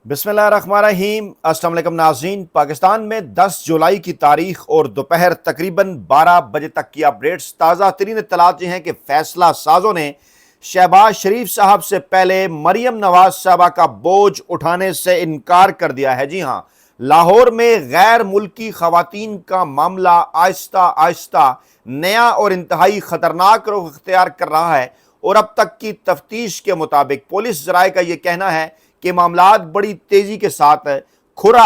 बिस्मिल्लाहिर्रहमानिर्रहीम। अस्सलाम वालेकुम नाज़रीन। पाकिस्तान में 10 जुलाई की तारीख और दोपहर तकरीबन 12 बजे तक की अपडेट्स। ताज़ा तरीन इत्तलात ये हैं कि फैसला साजों ने शहबाज शरीफ साहब से पहले मरियम नवाज साहबा का बोझ उठाने से इनकार कर दिया है। जी हाँ, लाहौर में गैर मुल्की खवातीन का मामला आहिस्ता आहिस्ता नया और इंतहाई खतरनाक रुख इख्तियार कर रहा है और अब तक की तफ्तीश के मुताबिक पुलिस ज़राए का ये कहना है कि मामलात बड़ी तेजी के साथ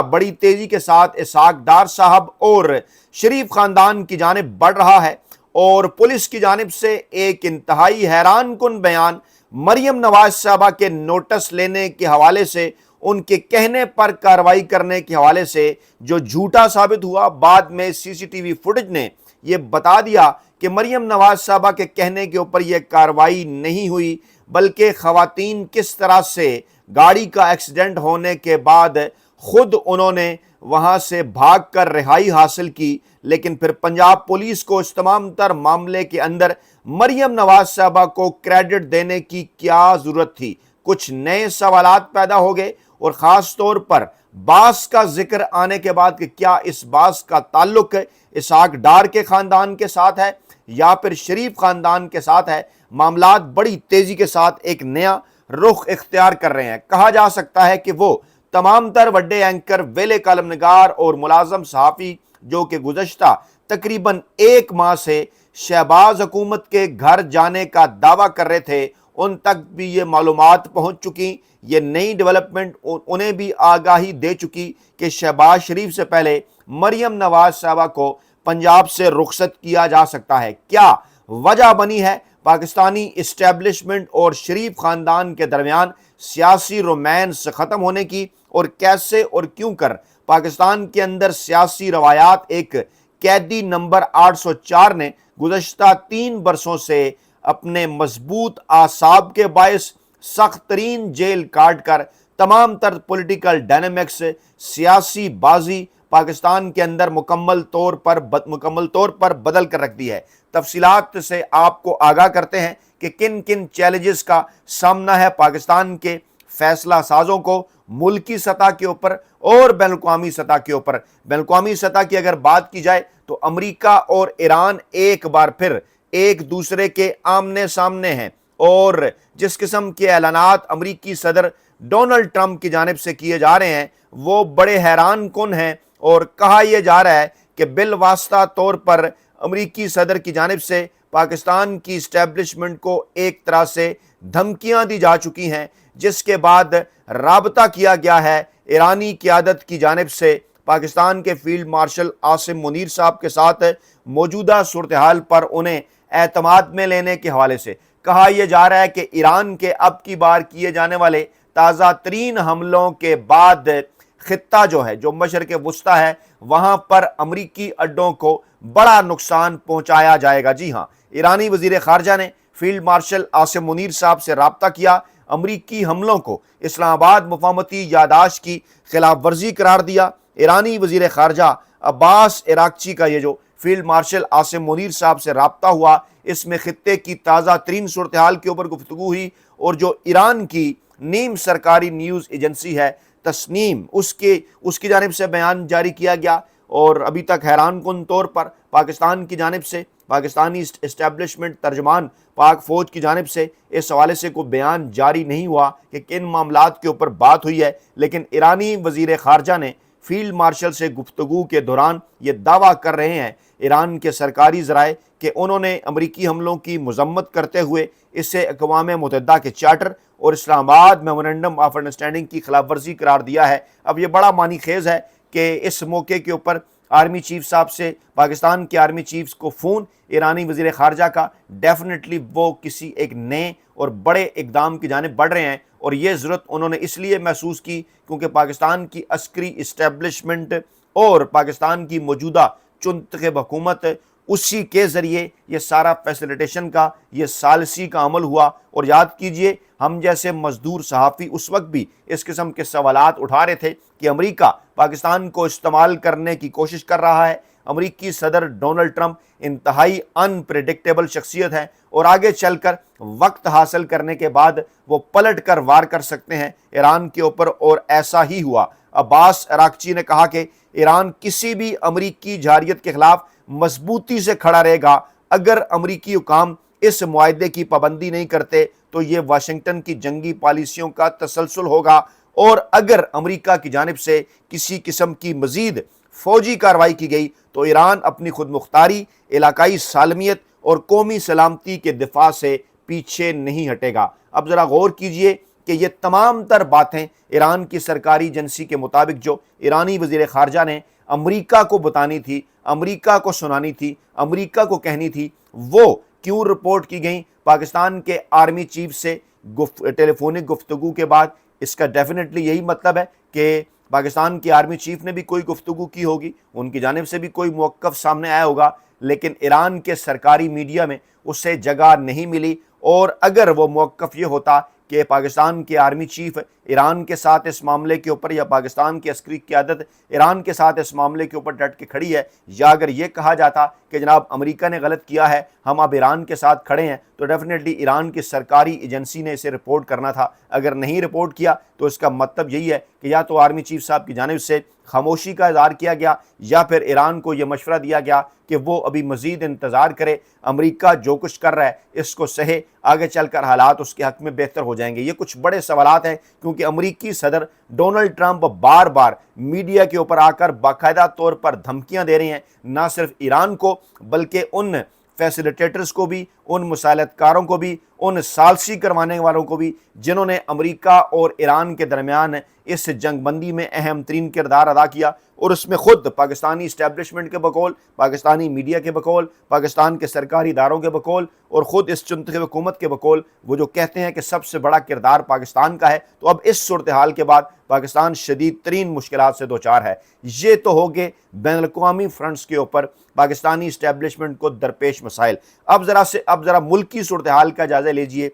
बड़ी तेजी के साथ इसहाक डार साहब और शरीफ खानदान की जानिब बढ़ रहा है और पुलिस की जानिब से एक इंतहाई हैरान कुन बयान मरियम नवाज साहबा के नोटिस लेने के हवाले से, उनके कहने पर कार्रवाई करने के हवाले से जो झूठा साबित हुआ। बाद में सीसीटीवी फुटेज ने यह बता दिया कि मरियम नवाज साहबा के कहने के ऊपर यह कार्रवाई नहीं हुई, बल्कि खवातीन किस तरह से गाड़ी का एक्सीडेंट होने के बाद खुद उन्होंने वहां से भागकर रिहाई हासिल की। लेकिन फिर पंजाब पुलिस को इस तमाम तर मामले के अंदर मरियम नवाज साहबा को क्रेडिट देने की क्या जरूरत थी। कुछ नए सवालात पैदा हो गए और खास तौर पर बास का जिक्र आने के बाद कि क्या इस बास का ताल्लुक इसहाक डार के खानदान के साथ है या फिर शरीफ खानदान के साथ है। मामलात बड़ी तेजी के साथ एक नया रुख इख्तियार कर रहे हैं। कहा जा सकता है कि वो तमाम तर वड्डे एंकर, वेले कलमनगार और मुलाजम सहाफ़ी जो कि गुज़श्ता तकरीबन एक माह से शहबाज हुकूमत के घर जाने का दावा कर रहे थे, उन तक भी ये मालूमात पहुंच चुकी। ये नई डेवलपमेंट उन्हें भी आगाही दे चुकी कि शहबाज शरीफ से पहले मरियम नवाज साहबा को पंजाब से रुखसत किया जा सकता है। क्या वजह बनी है पाकिस्तानी इस्टेब्लिशमेंट और शरीफ खानदान के दरमियान सियासी रोमांस ख़त्म होने की, और कैसे और क्यों कर पाकिस्तान के अंदर सियासी रवायात एक कैदी नंबर 804 ने गुज़श्ता 3 बरसों से अपने मजबूत आसाब के बायस सख्त तरीन जेल काट कर तमाम तर पॉलिटिकल डायनामिक्स, सियासी बाजी पाकिस्तान के अंदर मुकम्मल तौर पर बदल कर रख दी है। तफसीलात से आपको आगाह करते हैं कि किन किन चैलेंजेस का सामना है पाकिस्तान के फैसला साजों को मुल्की सतह के ऊपर और बैनुल-अक़वामी सतह के ऊपर। बैनुल-अक़वामी सतह की अगर बात की जाए तो अमेरिका और ईरान एक बार फिर एक दूसरे के आमने सामने हैं और जिस किस्म के ऐलानात अमेरिकी सदर डोनाल्ड ट्रंप की जानिब से किए जा रहे हैं वो बड़े हैरान कुन हैं। और कहा यह जा रहा है कि बिल वास्ता तौर पर अमेरिकी सदर की जानिब से पाकिस्तान की इस्टेब्लिशमेंट को एक तरह से धमकियां दी जा चुकी हैं, जिसके बाद राबता किया गया है ईरानी क़यादत की जानिब से पाकिस्तान के फील्ड मार्शल आसिम मुनीर साहब के साथ मौजूदा सूरत हाल पर उन्हें एतमाद में लेने के हवाले से। कहा यह जा रहा है कि ईरान के अब की बार किए जाने वाले ताज़ा तरीन हमलों के बाद खित्ता जो मशरक़ वुस्ता है वहां पर अमरीकी अड्डों को बड़ा नुकसान पहुंचाया जाएगा। जी हाँ, ईरानी वज़ीर ख़ारजा ने फील्ड मार्शल आसिम मुनीर साहब से राब्ता किया, अमरीकी हमलों को इस्लामाबाद मुफाहमती यादाश्त की खिलाफ वर्जी करार दिया। ईरानी वज़ीर ख़ारजा अब्बास इराक़ची का ये जो फील्ड मार्शल आसिम मुनीर साहब से राब्ता हुआ, इसमें खित्ते की ताज़ा तरीन सूरत हाल के ऊपर गुफ्तगू हुई और जो ईरान की नीम सरकारी न्यूज़ एजेंसी है तस्नीम, उसकी जानिब से बयान जारी किया गया। और अभी तक हैरान कुन तौर पर पाकिस्तान की जानिब से, पाकिस्तानी इस्टेब्लिशमेंट तर्जमान पाक फ़ौज की जानिब से इस हवाले से कोई बयान जारी नहीं हुआ कि किन मामलात के ऊपर बात हुई है। लेकिन ईरानी वज़ीर ख़ारजा ने फील्ड मार्शल से गुफ्तगू के दौरान ये दावा कर रहे हैं ईरान के सरकारी ज़राए कि उन्होंने अमरीकी हमलों की मज़म्मत करते हुए इसे अक़वाम मुत्तहिदा के चार्टर और इस्लामाबाद मेमोरेंडम ऑफ अंडरस्टैंडिंग की खिलाफ वर्जी करार दिया है। अब ये बड़ा मानी खेज़ है कि इस मौके के ऊपर आर्मी चीफ साहब से, पाकिस्तान के आर्मी चीफ को फ़ोन ईरानी वज़ीर ख़ारजा का, डेफिनेटली वो किसी एक नए और बड़े इक़दाम की जानिब बढ़ रहे हैं। और ये ज़रूरत उन्होंने इसलिए महसूस की क्योंकि पाकिस्तान की अस्करी इस्टेब्लिशमेंट और पाकिस्तान की मौजूदा चुनतख़ब हुकूमत, उसी के ज़रिए ये सारा फैसिलिटेशन का, ये सालसी का अमल हुआ। और याद कीजिए, हम जैसे मजदूर सहाफ़ी उस वक्त भी इस किस्म के सवालात उठा रहे थे कि अमेरिका पाकिस्तान को इस्तेमाल करने की कोशिश कर रहा है, अमरीकी सदर डोनाल्ड ट्रंप इंतहाई अनप्रेडिक्टेबल शख्सियत है और आगे चलकर वक्त हासिल करने के बाद वो पलट कर वार कर सकते हैं ईरान के ऊपर, और ऐसा ही हुआ। अब्बास अराक्ची ने कहा कि ईरान किसी भी अमरीकी जारियत के खिलाफ मजबूती से खड़ा रहेगा। अगर अमरीकी हुकाम इस मुआहदे की पाबंदी नहीं करते तो ये वाशिंगटन की जंगी पॉलिसियों का तसलसल होगा, और अगर अमरीका की जानिब से किसी किस्म की मजीद फौजी कार्रवाई की गई तो ईरान अपनी खुद मुख्तारी, इलाकाई सालमियत और कौमी सलामती के दिफा से पीछे नहीं हटेगा। अब ज़रा गौर कीजिए कि ये तमाम तर बातें ईरान की सरकारी एजेंसी के मुताबिक जो ईरानी वज़ीर ख़ारजा ने अमरीका को बतानी थी, अमरीका को सुनानी थी, अमरीका को कहनी थी, वो क्यों रिपोर्ट की गई पाकिस्तान के आर्मी चीफ से टेलीफोनिक गुफ्तगू के बाद? इसका डेफिनेटली यही मतलब है कि पाकिस्तान के आर्मी चीफ ने भी कोई गुफ्तगू की होगी, उनकी जानिब से भी कोई मौक़िफ़ सामने आया होगा, लेकिन ईरान के सरकारी मीडिया में उसे जगह नहीं मिली। और अगर वो मौक़िफ़ ये होता कि पाकिस्तान के आर्मी चीफ ईरान के साथ इस मामले के ऊपर, या पाकिस्तान की अस्करी क़यादत ईरान के साथ इस मामले के ऊपर डट के खड़ी है, या अगर ये कहा जाता कि जनाब अमेरिका ने गलत किया है, हम अब ईरान के साथ खड़े हैं, तो डेफिनेटली ईरान की सरकारी एजेंसी ने इसे रिपोर्ट करना था। अगर नहीं रिपोर्ट किया तो इसका मतलब यही है कि या तो आर्मी चीफ साहब की जानिब से खामोशी का इज़हार किया गया, या फिर ईरान को यह मशवरा दिया गया कि वो अभी मज़ीद इंतज़ार करे, अमेरिका जो कुछ कर रहा है इसको सहे, आगे चलकर हालात उसके हक़ में बेहतर हो जाएंगे। ये कुछ बड़े सवालात हैं, क्योंकि अमेरिकी सदर डोनाल्ड ट्रंप बार बार मीडिया के ऊपर आकर बाकायदा तौर पर धमकियां दे रहे हैं, ना सिर्फ ईरान को बल्कि उन फैसिलिटेटर्स को भी, उन मुसालतकारों को भी, उन सालसी करवाने वालों को भी जिन्होंने अमेरिका और ईरान के दरमियान इस जंगबंदी में अहम तरीन किरदार अदा किया। और उसमें खुद पाकिस्तानी इस्टेब्लिशमेंट के बकौल, पाकिस्तानी मीडिया के बकौल, पाकिस्तान के सरकारी इदारों के बकौल और ख़ुद इस चुनती हुकूमत के बकौल वो जो कहते हैं कि सबसे बड़ा किरदार पाकिस्तान का है। तो अब इस सूरत हाल के बाद पाकिस्तान शदीद तरीन मुश्किलात से दो चार है। ये तो हो गए बैनुल अक़वामी फ्रंट्स के ऊपर पाकिस्तानी इस्टेब्लिशमेंट को दरपेश मसाइल। अब ज़रा मुल्की सूरत हाल का जायज़ा लीजिए।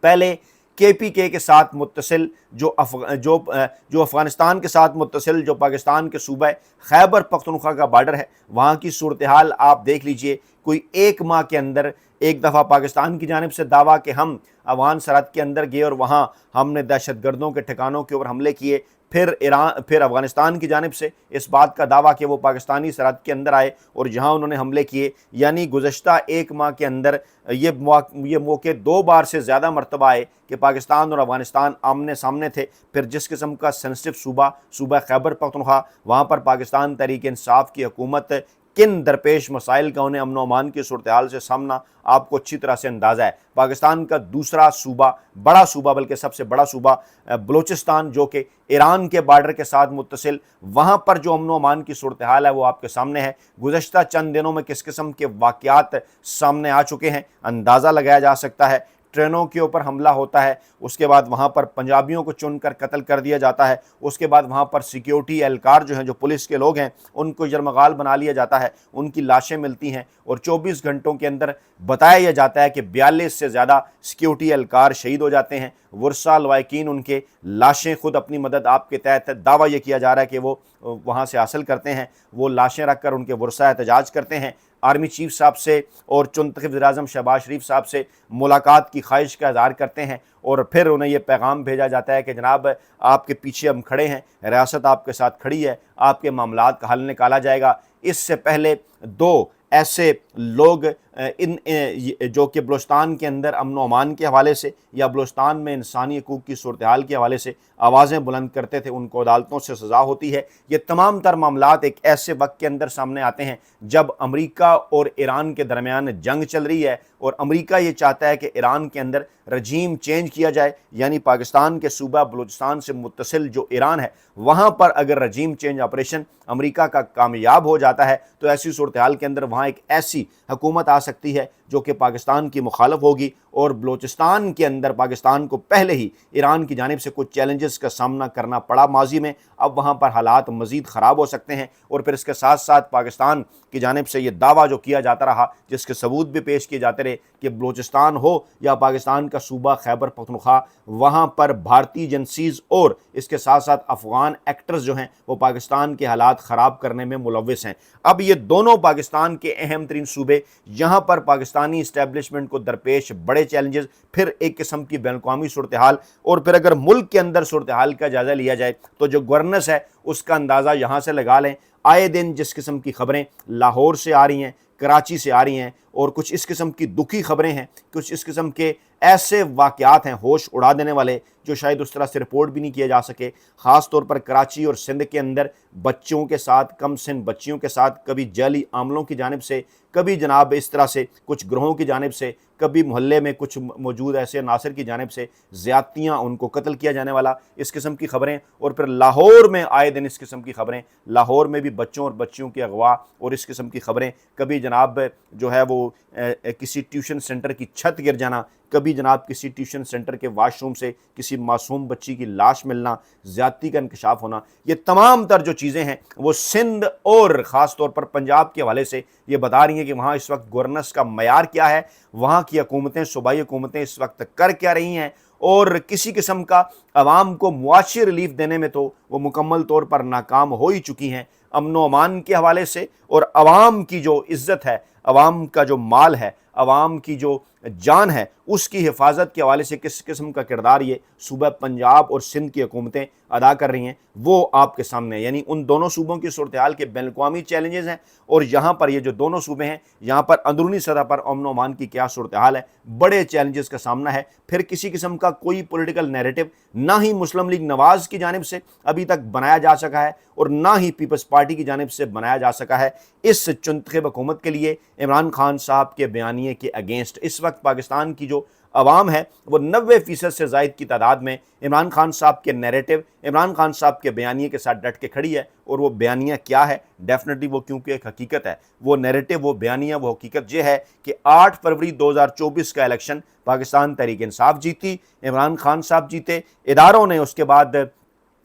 पहले KPK के साथ मुत्तसिल जो अफ़गानिस्तान के साथ मुत्तसिल जो पाकिस्तान के सूबा खैबर पख्तूनख्वा का बॉर्डर है, वहाँ की सूरत हाल आप देख लीजिए। कोई एक माह के अंदर एक दफ़ा पाकिस्तान की जानिब से दावा कि हम अफगान सरहद के अंदर गए और वहाँ हमने दहशतगर्दों के ठिकानों के ऊपर हमले किए, फिर अफ़गानिस्तान की जानिब से इस बात का दावा कि वो पाकिस्तानी सरहद के अंदर आए और जहाँ उन्होंने हमले किए। यानी गुज़श्ता एक माह के अंदर ये मौके दो बार से ज़्यादा मरतबा आए कि पाकिस्तान और अफ़गानिस्तान आमने सामने थे। फिर जिस किस्म का सेंसिटिव सूबा खैबर पख्तूनख्वा, वहाँ पर पाकिस्तान तहरीक इंसाफ की हुकूमत किन दरपेश मसाइल का उन्हें अमन अमान की सूरत हाल से सामना आपको अच्छी तरह से अंदाज़ा है। पाकिस्तान का दूसरा सूबा, बड़ा सूबा, बल्कि सबसे बड़ा सूबा बलूचिस्तान, जो कि ईरान के बार्डर के साथ मुत्तसिल, वहाँ पर जो अमन अमान की सूरत हाल है वो आपके सामने है। गुज़श्ता चंद दिनों में किस किस्म के वाक़यात सामने आ चुके हैं अंदाज़ा लगाया जा सकता है। ट्रेनों के ऊपर हमला होता है, उसके बाद वहाँ पर पंजाबियों को चुनकर कत्ल कर दिया जाता है, उसके बाद वहाँ पर सिक्योरिटी एहलकार जो हैं, जो पुलिस के लोग हैं, उनको यरमगाल बना लिया जाता है, उनकी लाशें मिलती हैं और 24 घंटों के अंदर बताया यह जाता है कि 42 से ज़्यादा सिक्योरिटी एहलकार शहीद हो जाते हैं। वर्सा लवाकिन उनके लाशें खुद अपनी मदद आपके तहत दावा यह किया जा रहा है कि वो वहाँ से हासिल करते हैं, वो लाशें रख कर उनके वर्सा एहतजाज करते हैं। आर्मी चीफ साहब से और चुनतखब वज़ीर-ए-आज़म शहबाज शरीफ साहब से मुलाकात की ख्वाहिश का इज़हार करते हैं और फिर उन्हें यह पैगाम भेजा जाता है कि जनाब आपके पीछे हम खड़े हैं, रियासत आपके साथ खड़ी है, आपके मामलात का हल निकाला जाएगा। इससे पहले दो ऐसे लोग जो कि बलूचिस्तान के अंदर अमन व अमान के हवाले से या बलूचिस्तान में इंसानी हकूक़ की सूरत हाल के हवाले से आवाज़ें बुलंद करते थे, उनको अदालतों से सज़ा होती है। ये तमाम तर मामलात एक ऐसे वक्त के अंदर सामने आते हैं जब अमेरिका और ईरान के दरमियान जंग चल रही है और अमेरिका ये चाहता है कि ईरान के अंदर रजीम चेंज किया जाए, यानी पाकिस्तान के सूबा बलूचिस्तान से मुत्तसिल जो ईरान है वहाँ पर अगर रजीम चेंज ऑपरेशन अमेरिका का कामयाब हो जाता है तो ऐसी सूरत हाल के अंदर वहाँ एक ऐसी हुकूमत आ सकती है जो कि पाकिस्तान की मुखालफ होगी, और बलूचिस्तान के अंदर पाकिस्तान को पहले ही ईरान की जानिब से कुछ चैलेंजेस का सामना करना पड़ा माजी में, अब वहाँ पर हालात मज़ीद ख़राब हो सकते हैं। और फिर इसके साथ साथ पाकिस्तान की जानिब से ये दावा जो किया जाता रहा, जिसके सबूत भी पेश किए जाते रहे, कि बलूचिस्तान हो या पाकिस्तान का सूबा खैबर पख्तूनख्वा, वहाँ पर भारतीय एजेंसीज़ और इसके साथ साथ अफ़गान एक्टर्स जो हैं वो पाकिस्तान के हालात ख़राब करने में मुलव्विस हैं। अब ये दोनों पाकिस्तान के अहम तरीन सूबे, यहाँ पर पाकिस्तानी इस्टेब्लिशमेंट को दरपेश बड़े चैलेंजेस, फिर एक किस्म की बैन-अवी सूरत हाल, और फिर अगर मुल्क के अंदर सूरत हाल का जायज़ा लिया जाए तो जो गवर्नेंस है उसका अंदाज़ा यहाँ से लगा लें। आए दिन जिस किस्म की ख़बरें लाहौर से आ रही हैं, कराची से आ रही हैं, और कुछ इस किस्म की दुखी ख़बरें हैं, कुछ इस किस्म के ऐसे वाक़यात हैं होश उड़ा देने वाले जो शायद उस तरह से रिपोर्ट भी नहीं किए जा सके। ख़ास तौर पर कराची और सिंध के अंदर बच्चों के साथ, कम सिन बच्चियों के साथ, कभी जाली आमलों की जानिब से, कभी जनाब इस तरह से कुछ ग्रोहों की जानिब से, कभी मोहल्ले में कुछ मौजूद ऐसे नासिर की जानिब से ज़्यादतियाँ, उनको कत्ल किया जाने वाला, इस किस्म की ख़बरें। और फिर लाहौर में आए दिन इस किस्म की ख़बरें, लाहौर में भी बच्चों और बच्चियों की अगवा और इस किस्म की ख़बरें, कभी जनाब जो है वो किसी ट्यूशन सेंटर की छत गिर जाना, कभी जनाब किसी ट्यूशन सेंटर के वाशरूम से किसी मासूम बच्ची की लाश मिलना, ज़्यादती का इंकशाफ होना, ये तमाम तर जो चीज़ें हैं वो सिंध और ख़ास तौर पर पंजाब के हवाले से ये बता रही हैं कि वहाँ इस वक्त गवर्नेंस का मयार क्या है, वहाँ की हुकूमतें, सूबाई हुकूमतें इस वक्त कर क्या रही हैं, और किसी किस्म का आवाम को मुआशी रिलीफ देने में तो वो मुकम्मल तौर पर नाकाम हो ही चुकी हैं। अमन व अमान के हवाले से और आवाम की जो इज़्ज़त है, आवाम का जो माल है, आवाम की जो जान है, उसकी हिफाजत के हवाले से किस किस्म का किरदार ये सूबा पंजाब और सिंध की हुकूमतें अदा कर रही हैं वो आपके सामने है। यानी उन दोनों सूबों की सूरत हाल के बैन-अवी चैलेंजेस हैं, और यहाँ पर ये जो दोनों सूबे हैं यहाँ पर अंदरूनी सतह पर अमन व अमान की क्या सूरत हाल है, बड़े चैलेंजेस का सामना है। फिर किसी किस्म का कोई पॉलिटिकल नैरेटिव ना ही मुस्लिम लीग नवाज़ की जानिब से अभी तक बनाया जा सका है, और ना ही पीपल्स पार्टी की जानिब से बनाया जा सका है इस चुनतखब हुकूमत के लिए इमरान खान साहब के बयानिए के अगेंस्ट। इस वक्त पाकिस्तान की जो अवाम है वो 90% से ज़ायद की तादाद में इमरान खान साहब के नैरेटिव, इमरान खान साहब के बयानिए के साथ डट के खड़ी है। और वो बयानिया क्या है, डेफिनेटली वो क्योंकि एक हकीकत है, वो नैरेटिव, वो बयानिया, वो हकीकत ये है कि 8 फरवरी 2024 का इलेक्शन पाकिस्तान तहरीक इंसाफ जीती, इमरान खान साहब जीते, इदारों ने उसके बाद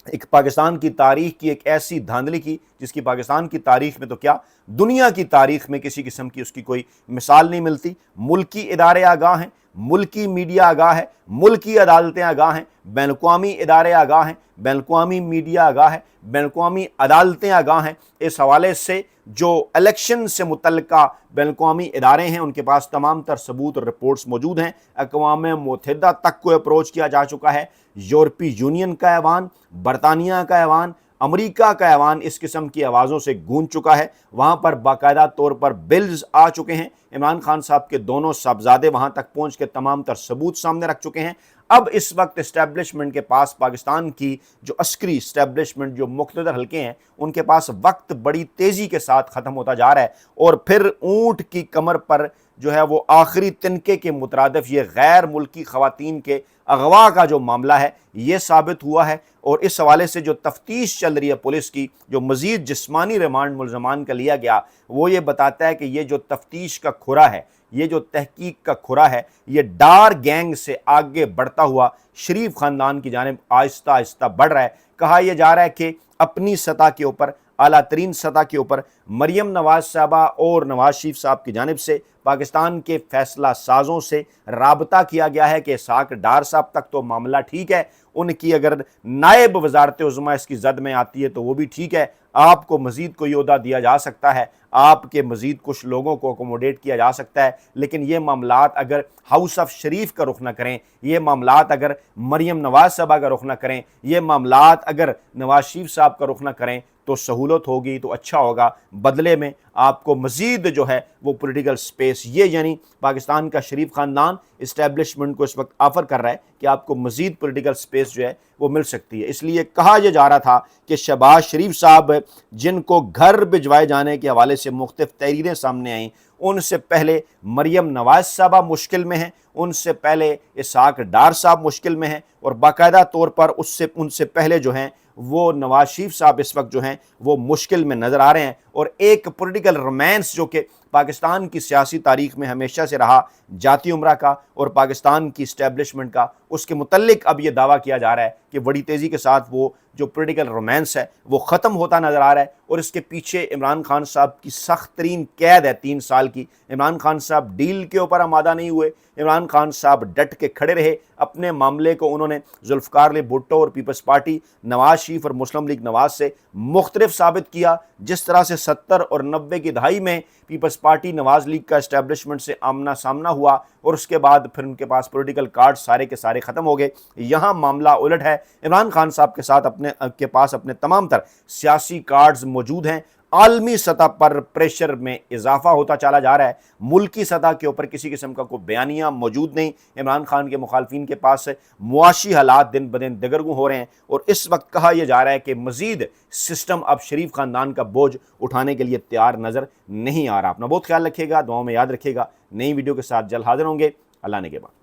एक पाकिस्तान की तारीख की एक ऐसी धांधली की जिसकी पाकिस्तान की तारीख में तो क्या दुनिया की तारीख में किसी किस्म की उसकी कोई मिसाल नहीं मिलती। मुल्की इदारे आगाह हैं, मुल्की मीडिया आगाह है, मुल्की अदालतें आगाह हैं, बैन-अवी इदारे आगाह हैं, बैन-अवी मीडिया आगाह है, बैन-अवी अदालतें आगाह हैं। इस हवाले से जो इलेक्शन से मुतल्लिका बैन-अवी इदारे हैं उनके पास तमाम तर सबूत और रिपोर्ट्स मौजूद हैं। अक़वाम मुत्तहिदा तक को अप्रोच किया जा चुका है, यूरोपीय यूनियन का ऐवान, बरतानिया का ऐवान, अमेरिका का ऐवान इस किस्म की आवाज़ों से गूंज चुका है। वहाँ पर बाकायदा तौर पर बिल्स आ चुके हैं। इमरान खान साहब के दोनों साहबजादे वहाँ तक पहुँच के तमाम तर सबूत सामने रख चुके हैं। अब इस वक्त इस्टेब्लिशमेंट के पास, पाकिस्तान की जो अस्करी इस्टेब्लिशमेंट, जो मुख्तदर हल्के हैं, उनके पास वक्त बड़ी तेज़ी के साथ ख़त्म होता जा रहा है, और फिर ऊँट की कमर पर जो है वो आखिरी तिनके के मुतरादिफ ये गैर मुल्की ख़वातीन के अगवा का जो मामला है ये साबित हुआ है। और इस हवाले से जो तफ्तीश चल रही है पुलिस की, जो मज़ीद जिस्मानी रिमांड मुल्ज़मान का लिया गया, वो ये बताता है कि ये जो तफ्तीश का खुरा है, ये जो तहकीक का खुरा है, ये डार गैंग से आगे बढ़ता हुआ शरीफ ख़ानदान की जानिब आहिस्ता आहिस्ता बढ़ रहा है। कहा यह जा रहा है कि अपनी सतह के ऊपर, आला तरीन सतह के ऊपर मरियम नवाज़ साहबा और नवाज़ शरीफ साहब की जानिब से पाकिस्तान के फैसला साज़ों से राबता किया गया है कि इसहाक डार साहब तक तो मामला ठीक है, उनकी अगर नायब वज़ारत उज़्मा इसकी जद में आती है तो वो भी ठीक है, आपको मज़ीद कोई ओहदा दिया जा सकता है, आपके मज़ीद कुछ लोगों को अकोमोडेट किया जा सकता है, लेकिन ये मामलात अगर हाउस ऑफ शरीफ का रुख न करें, ये मामलात अगर मरियम नवाज़ साहबा का रुख न करें, ये मामलात अगर नवाज़ शरीफ साहब का रुख न करें तो सहूलत होगी, तो अच्छा होगा। बदले में आपको मज़ीद जो है वो पॉलिटिकल स्पेस, ये यानी पाकिस्तान का शरीफ ख़ानदान इस्टेब्लिशमेंट को इस वक्त ऑफ़र कर रहा है कि आपको मज़ीद पॉलिटिकल स्पेस जो है वो मिल सकती है। इसलिए कहा यह जा रहा था कि शहबाज शरीफ साहब जिनको घर भिजवाए जाने के हवाले से मुख्तलिफ तहरीरें सामने आईं, उनसे पहले मरियम नवाज़ साहबा मुश्किल में हैं, उनसे पहले इसहाक डार साहब मुश्किल में हैं, और बाकायदा तौर पर उनसे पहले जो हैं वो नवाज़ शरीफ साहब इस वक्त जो हैं वो मुश्किल में नज़र आ रहे हैं। اور ایک پولیٹیکل رومانس جو کہ پاکستان کی سیاسی تاریخ میں ہمیشہ سے رہا، جاتی عمرہ کا اور پاکستان کی اسٹیبلشمنٹ کا، اس کے متعلق اب یہ دعویٰ کیا جا رہا ہے کہ بڑی تیزی کے ساتھ وہ جو پولیٹیکل رومانس ہے وہ ختم ہوتا نظر آ رہا ہے، اور اس کے پیچھے عمران خان صاحب کی سخت ترین قید ہے 3 سال کی۔ عمران خان صاحب ڈیل کے اوپر آمادہ نہیں ہوئے، عمران خان صاحب ڈٹ کے کھڑے رہے، اپنے معاملے کو انہوں نے ذوالفقار علی بھٹو اور پیپلز پارٹی، نواز شریف اور مسلم لیگ نواز سے مختلف ثابت کیا۔ جس طرح سے 70 اور 90 کی دہائی میں پیپلز پارٹی نواز لیگ کا اسٹیبلشمنٹ سے آمنا سامنا ہوا اور اس کے بعد پھر ان کے پاس پولیٹیکل کارڈ سارے کے سارے ختم ہو گئے، یہاں معاملہ الٹ ہے۔ عمران خان صاحب کے پاس اپنے تمام تر سیاسی کارڈز موجود ہیں، عالمی سطح پر پریشر میں اضافہ ہوتا چلا جا رہا ہے، ملکی سطح کے اوپر کسی قسم کا کوئی بیانیہ موجود نہیں۔ عمران خان کے مخالفین کے پاس معاشی حالات دن بدن دگرگوں ہو رہے ہیں، اور اس وقت کہا یہ جا رہا ہے کہ مزید سسٹم اب شریف خاندان کا بوجھ اٹھانے کے لیے تیار نظر نہیں آ رہا۔ اپنا بہت خیال رکھیے گا، دعاؤں میں یاد رکھیے گا۔ نئی ویڈیو کے ساتھ جلد حاضر ہوں گے۔ اللہ نے کے بعد۔